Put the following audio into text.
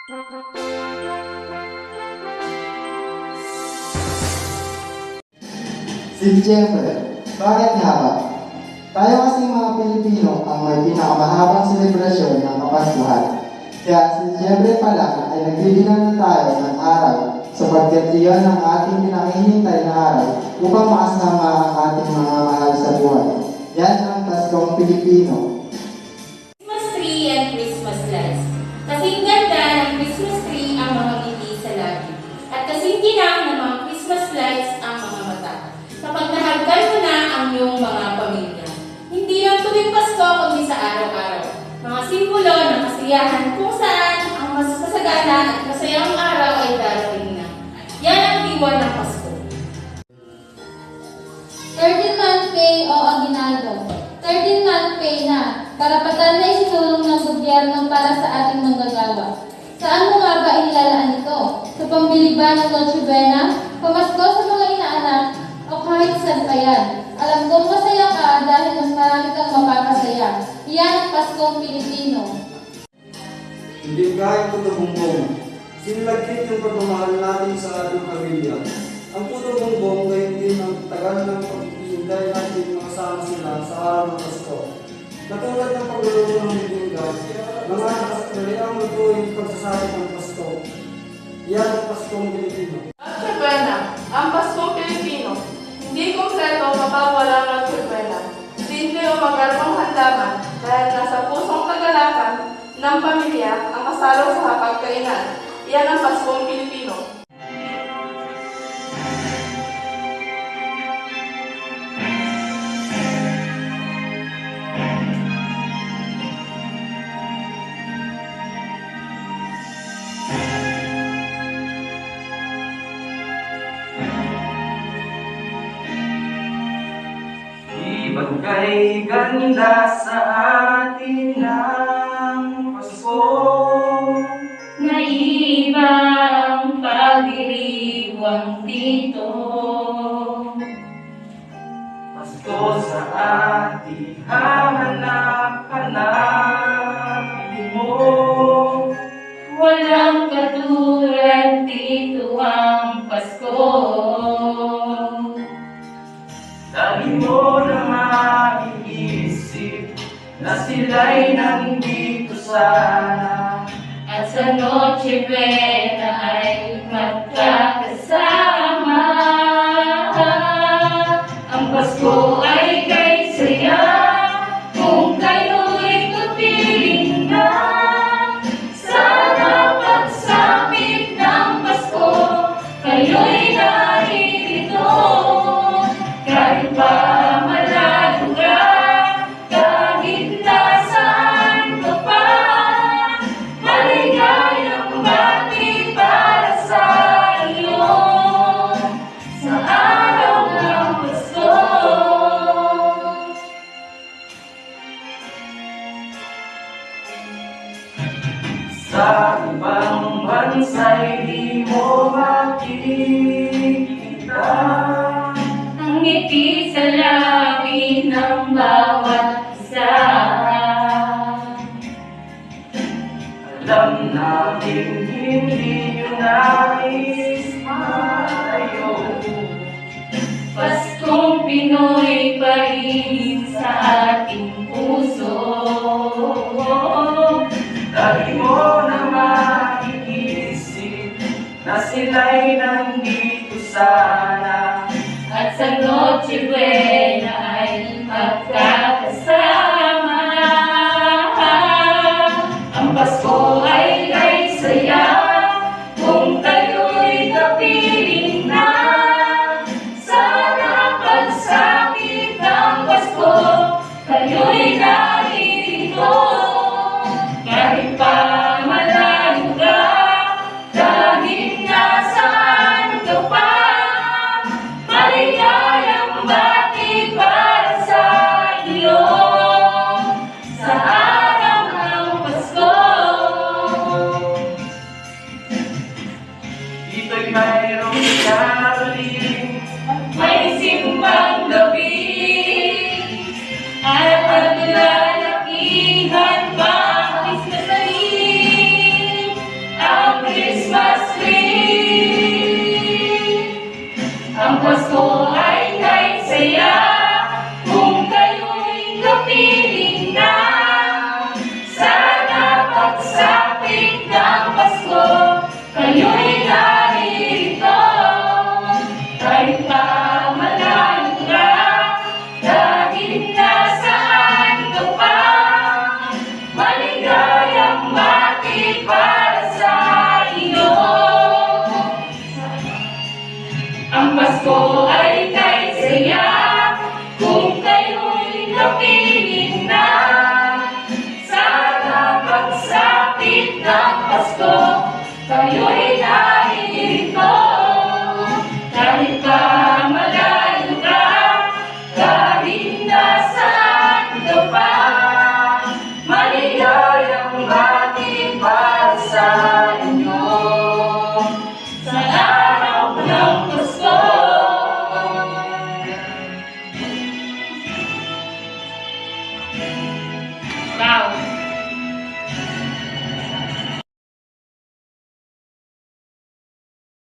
Siyempre, bakit nga ba? Tayo kasing mga Pilipino ang may pinakamahabang selebrasyon ng Kapaskuhan. Kaya siyempre pala ay nagbibilang na tayo ng araw sapagkat iyon ang ating pinakihintay na araw upang makasama ang ating mga mahal sa buhay. Yan ang Paskong Pilipino. Christmas tree and Christmas lights. Kasing ganda ng Christmas tree ang mga ngiti sa labi. At kasing ginang ng mga Christmas lights ang mga mata. Kapag nahalgal mo na ang iyong mga pamilya. Hindi lang tuwing Pasko kundi sa araw-araw. Mga simbolo ng kasiyahan kung saan ang mas masagana at masayang araw ay darating na. Yan ang diwa ng Pasko. 13-month pay o aginaldo. 13-month pay na. Karapatan na isinulong ng gobyerno para sa ating manggagawa. Saan mo nga ba inilalaan ito? Sa pambili ba ng Noche Buena? Pamasko sa mga inaanak? O kahit saan pa yan? Alam kong masaya ka dahil mas marami kang mapapasaya. Iyan ang Paskong Pilipino. Hindi kaya puto bumbong. Sinilagkit yung pagmamahal natin sa ating pamilya. Ang puto bumbong ngayon din ang tagal ng pag-iintay natin makasama sila sa araw ng Pasko. Katulad ng pagluluto ng bibingka, mga nakasariang lutuin pagsasabit ng Pasko. Iyan ang Paskong Pilipino. Noche Buena, ang Paskong Pilipino. Hindi kompleto mapawala ng Noche Buena. Simple o magalmang handaman dahil nasa pusong kagalakan ng pamilya ang kasalo sa hapagkainan. Iyan ang Paskong Pilipino. Ibagay ganda sa atin ng Pasko. Naiba ang pagdiriwang dito. Pasko sa ating hanap-hanapin mo. Walang katulad dito ang Pasko. Dali mo na maiisip na sila'y nandito sana. At sa Noche Buena ay magkakasama. Ang Pasko ay kay saya kung kayo'y tupiling na. Sana pagsapit ng Pasko, kayo'y naririto. Kahit pa malayo ka, kahit nasaan ka pa, maligayang bati para sa iyo sa araw ng Pasko. Sa ibang bansa'y di mo makikita Ang ngiti sa labi ng bawat isa. Alam natin hindi nyo nais malayo. Paskong Pinoy pa rin sa ating puso. Dali mo na maiisip na sila'y nandito sana. At sa Noche Buena ay magkakasama. Ang Pasko ay kay saya kung kayo'y kapiling na. Sana pagsapit ng Pasko, kayo'y naririto. Kahit pa malayo ka, kahit nasaan ka pa, maligayang bati para sa iyo Pasko ay kay saya kung kayo'y kapiling na. Sana pagsapit ng Pasko, kayo'y naririto. Kahit pa malayo ka, kahit nasaan ka pa, maligayang bati para sa iyo. Ang Pasko ay kay saya kung kayo'y kapiling na. Sana pagsapit ng Pasko, kayo